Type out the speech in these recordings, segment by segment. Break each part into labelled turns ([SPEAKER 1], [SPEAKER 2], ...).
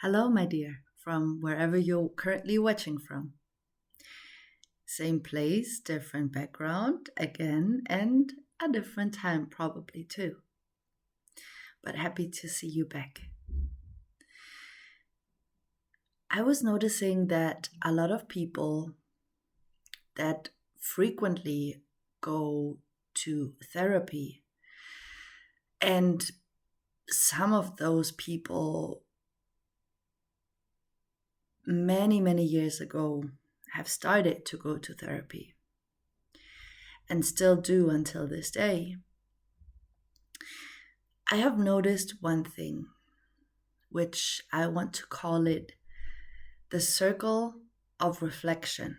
[SPEAKER 1] Hello, my dear, from wherever you're currently watching from. Same place, different background, again, and a different time, probably too. But happy to see you back. I was noticing that a lot of people that frequently go to therapy, and some of those people many years ago have started to go to therapy and still do until this day. I have noticed one thing, which I want to call it the circle of reflection.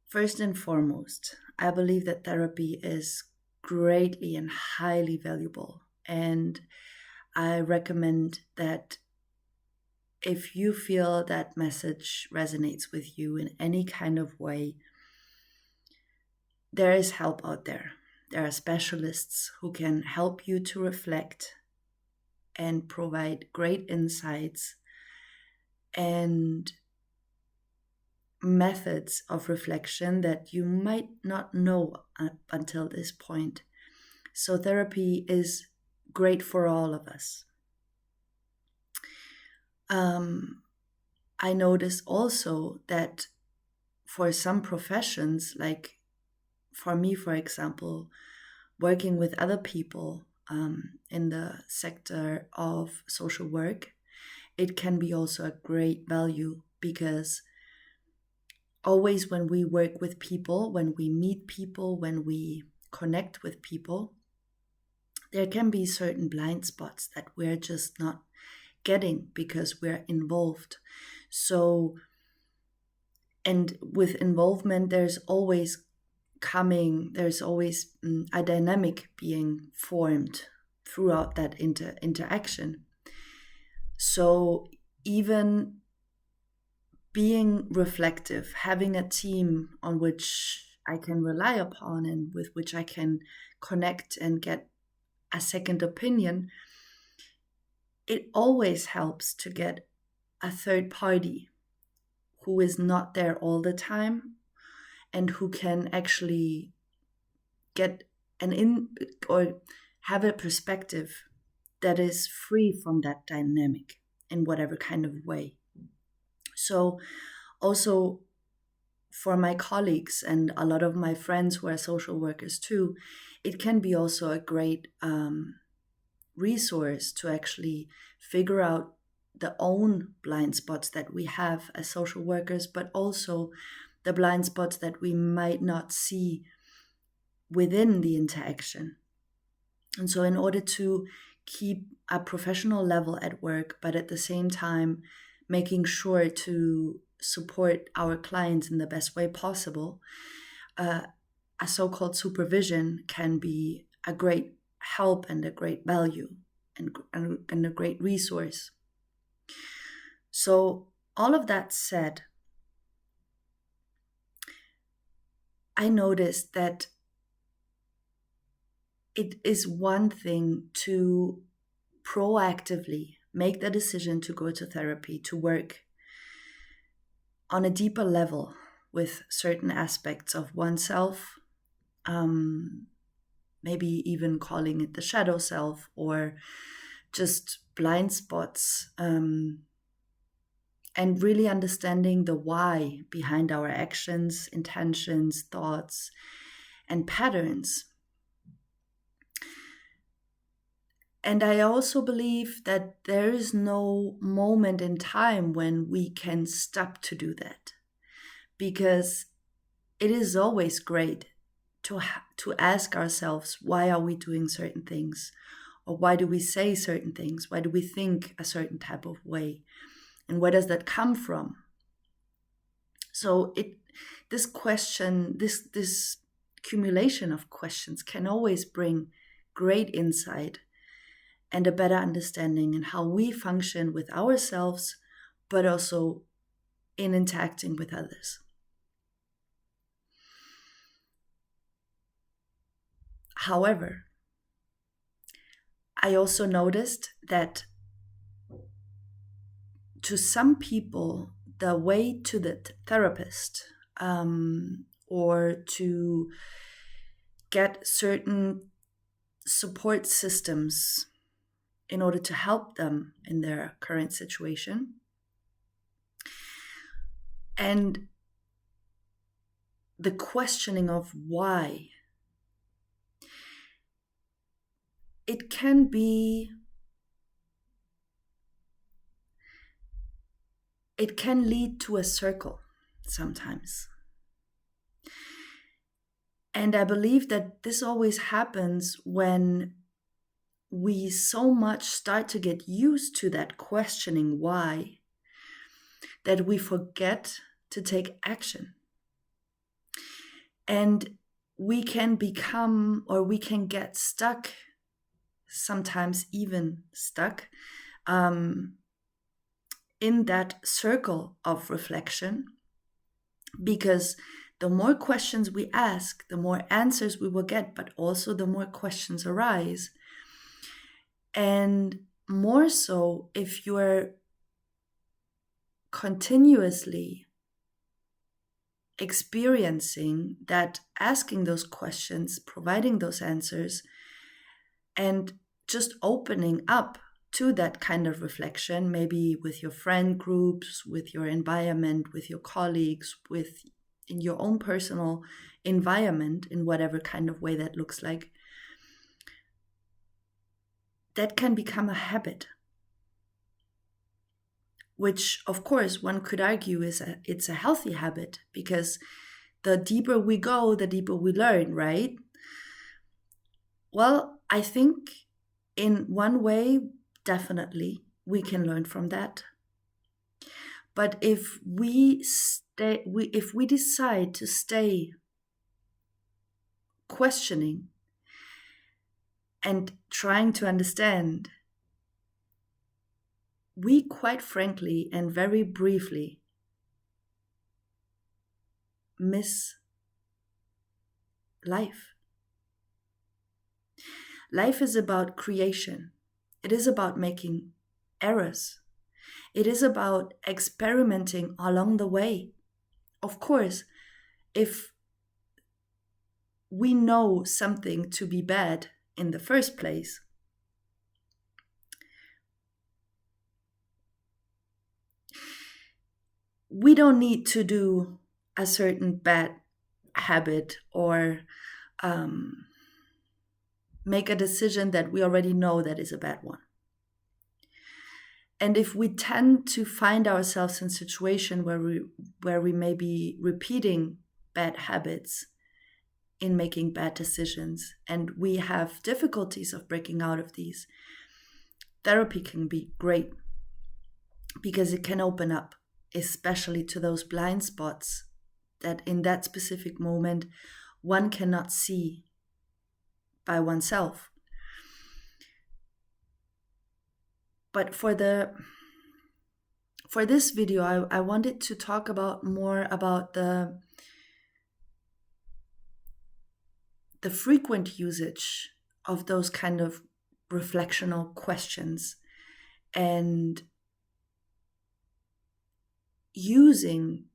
[SPEAKER 1] First and foremost, I believe that therapy is greatly and highly valuable. And I recommend that if you feel that message resonates with you in any kind of way, there is help out there. There are specialists who can help you to reflect and provide great insights and methods of reflection that you might not know up until this point. So, therapy is great for all of us. I notice also that for some professions, like for me, for example, working with other people in the sector of social work, it can be also a great value because always when we work with people, when we meet people, when we connect with people, there can be certain blind spots that we're just not getting because we're involved. So, and with involvement, there's always a dynamic being formed throughout that interaction. So, even being reflective, having a team on which I can rely upon and with which I can connect and get a second opinion, it always helps to get a third party who is not there all the time and who can actually get an in or have a perspective that is free from that dynamic in whatever kind of way. So, also for my colleagues and a lot of my friends who are social workers too, it can be also a great resource to actually figure out the own blind spots that we have as social workers, but also the blind spots that we might not see within the interaction. And so, in order to keep a professional level at work, but at the same time, making sure to support our clients in the best way possible, a so called supervision can be a great help and a great value and a great resource. So, all of that said, I noticed that it is one thing to proactively make the decision to go to therapy, to work on a deeper level with certain aspects of oneself, maybe even calling it the shadow self or just blind spots, and really understanding the why behind our actions, intentions, thoughts, and patterns. And I also believe that there is no moment in time when we can stop to do that, because it is always great to ask ourselves, why are we doing certain things? Or why do we say certain things? Why do we think a certain type of way? And where does that come from? So this question, this accumulation of questions can always bring great insight and a better understanding in how we function with ourselves, but also in interacting with others. However, I also noticed that to some people, the way to the therapist, or to get certain support systems in order to help them in their current situation, and the questioning of why, it can lead to a circle sometimes. And I believe that this always happens when we so much start to get used to that questioning why, that we forget to take action. And we can become, or we can get stuck, sometimes even stuck, in that circle of reflection, because the more questions we ask, the more answers we will get, but also the more questions arise. And more so if you're continuously experiencing that, asking those questions, providing those answers, and just opening up to that kind of reflection, maybe with your friend groups, with your environment, with your colleagues, in your own personal environment, in whatever kind of way that looks like, that can become a habit. Which, of course, one could argue it's a healthy habit, because the deeper we go, the deeper we learn, right? Well, I think in one way, definitely, we can learn from that. But if we decide to stay questioning and trying to understand, we quite frankly and very briefly miss life. Life is about creation. It is about making errors. It is about experimenting along the way. Of course, if we know something to be bad in the first place, we don't need to do a certain bad habit or make a decision that we already know that is a bad one. And if we tend to find ourselves in a situation where we may be repeating bad habits in making bad decisions, and we have difficulties of breaking out of these, therapy can be great, because it can open up, especially to those blind spots that in that specific moment one cannot see by oneself. But for this video, I wanted to talk more about the frequent usage of those kind of reflectional questions, and using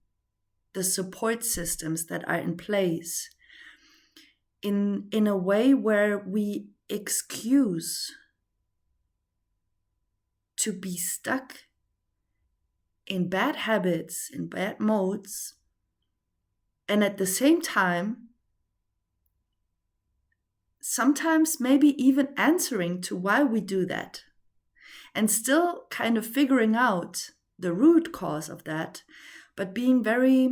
[SPEAKER 1] the support systems that are in place in a way where we excuse to be stuck in bad habits, in bad modes, and at the same time, sometimes maybe even answering to why we do that, and still kind of figuring out the root cause of that, but being very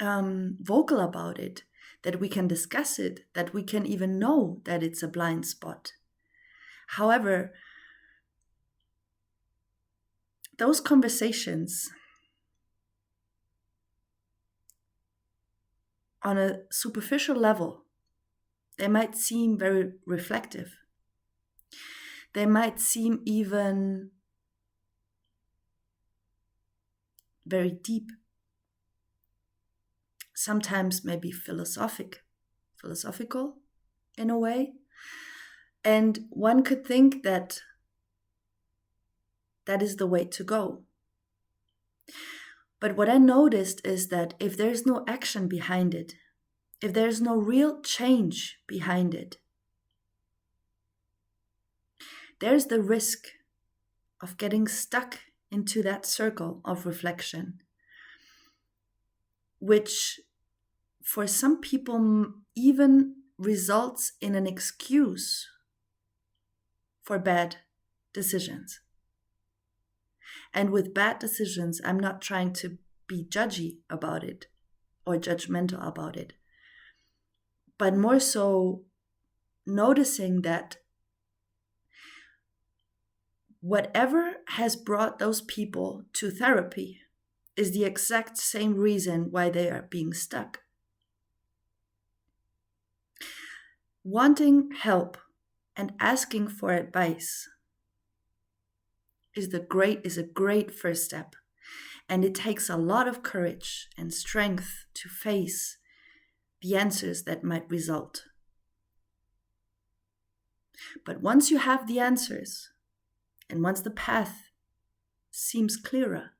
[SPEAKER 1] vocal about it, that we can discuss it, that we can even know that it's a blind spot. However, those conversations on a superficial level, they might seem very reflective. They might seem even very deep. Sometimes maybe philosophical in a way. And one could think that that is the way to go. But what I noticed is that if there's no action behind it, if there's no real change behind it, there's the risk of getting stuck into that circle of reflection, which for some people even results in an excuse for bad decisions. And with bad decisions, I'm not trying to be judgy about it or judgmental about it, but more so noticing that whatever has brought those people to therapy is the exact same reason why they are being stuck. Wanting help and asking for advice is a great first step, and it takes a lot of courage and strength to face the answers that might result. But once you have the answers, and once the path seems clearer,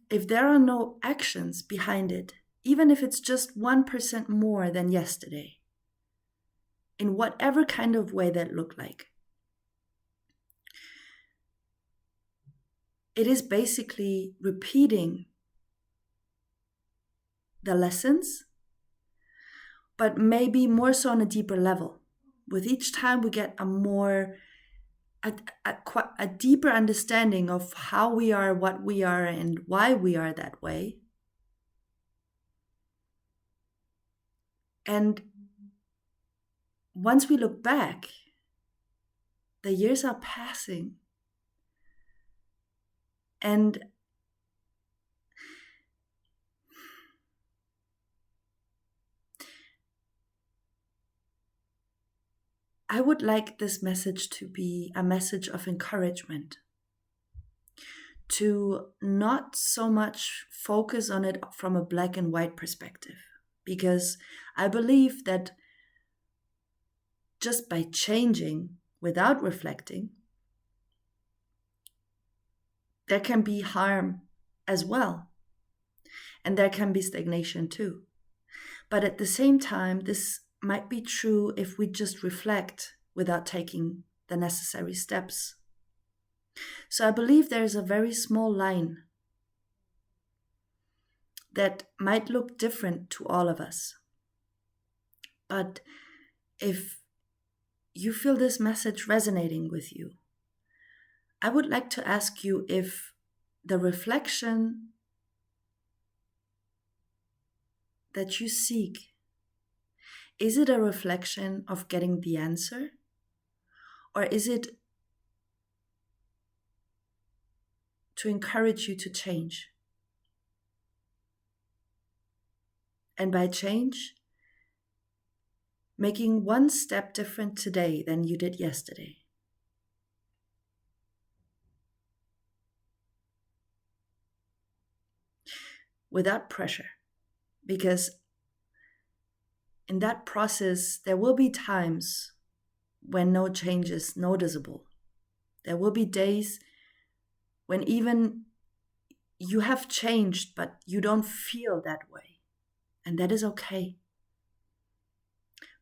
[SPEAKER 1] if there are no actions behind it, even if it's just 1% more than yesterday, in whatever kind of way that looked like, it is basically repeating the lessons, but maybe more so on a deeper level. With each time we get a deeper understanding of how we are, what we are, and why we are that way. And once we look back, the years are passing. And I would like this message to be a message of encouragement, to not so much focus on it from a black and white perspective, because I believe that just by changing without reflecting, there can be harm as well, and there can be stagnation too. But at the same time, this might be true if we just reflect without taking the necessary steps. So I believe there is a very small line that might look different to all of us. But if you feel this message resonating with you, I would like to ask you if the reflection that you seek, is it a reflection of getting the answer? Or is it to encourage you to change? And by change, making one step different today than you did yesterday. Without pressure. Because in that process, there will be times when no change is noticeable. There will be days when even you have changed, but you don't feel that way. And that is okay.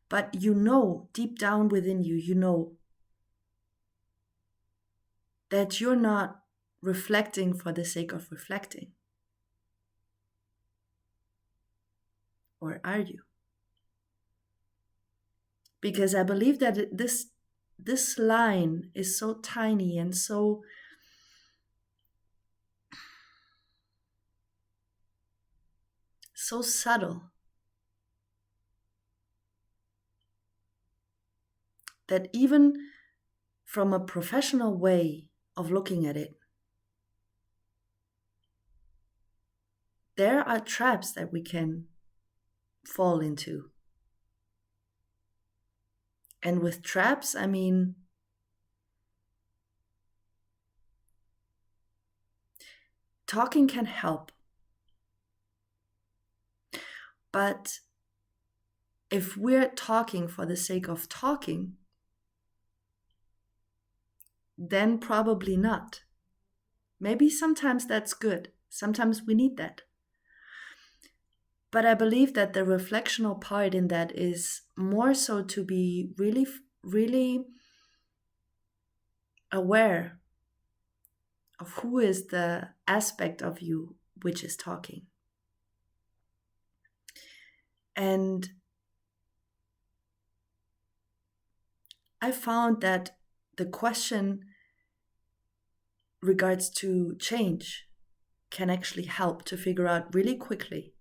[SPEAKER 1] But you know, deep down within you, you know that you're not reflecting for the sake of reflecting. Or are you? Because I believe that this line is so tiny and so subtle that even from a professional way of looking at it, there are traps that we can fall into. And with traps, I mean talking can help. But if we're talking for the sake of talking, then probably not. Maybe sometimes that's good. Sometimes we need that. But I believe that the reflectional part in that is more so to be really, really aware of who is the aspect of you which is talking. And I found that the question regards to change can actually help to figure out really quickly,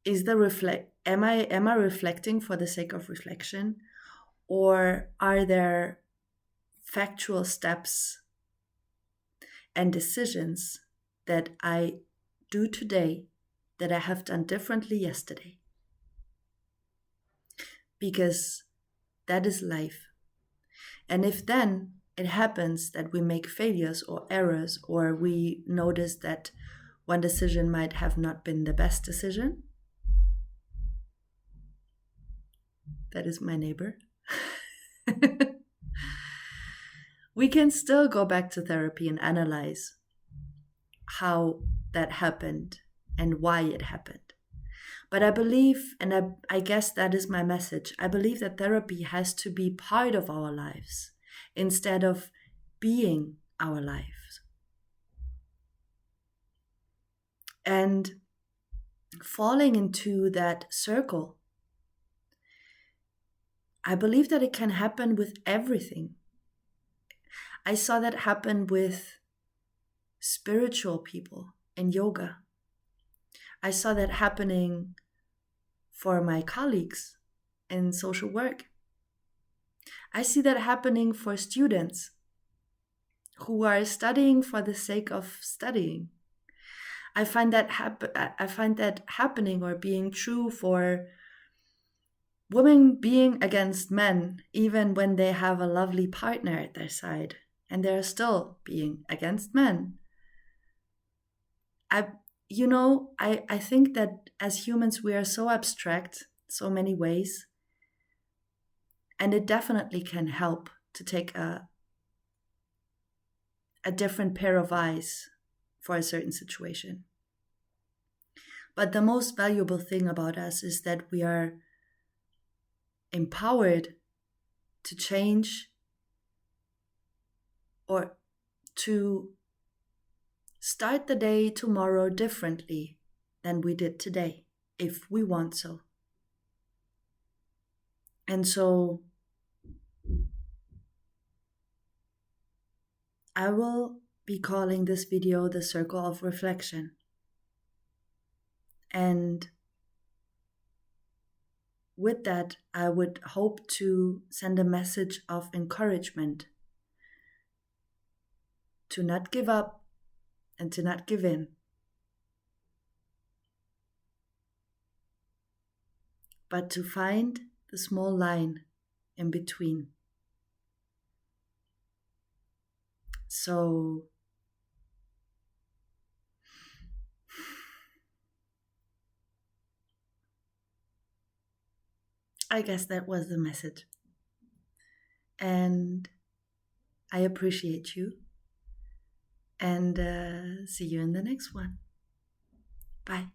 [SPEAKER 1] am I reflecting for the sake of reflection, or are there factual steps and decisions that I do today that I have done differently yesterday? Because that is life. And if then it happens that we make failures or errors, or we notice that one decision might have not been the best decision, that is my neighbor, we can still go back to therapy and analyze how that happened and why it happened. But I believe, and I guess that is my message, I believe that therapy has to be part of our lives instead of being our lives. And falling into that circle, I believe that it can happen with everything. I saw that happen with spiritual people in yoga. I saw that happening for my colleagues in social work. I see that happening for students who are studying for the sake of studying. I find that happening or being true for women being against men, even when they have a lovely partner at their side, and they're still being against men. I think that as humans we are so abstract, so many ways, and it definitely can help to take a different pair of eyes for a certain situation. But the most valuable thing about us is that we are empowered to change or to start the day tomorrow differently than we did today, if we want so. And so I will be calling this video the Circle of Reflection. And with that, I would hope to send a message of encouragement to not give up and to not give in, but to find the small line in between. So I guess that was the message. And I appreciate you. And see you in the next one. Bye.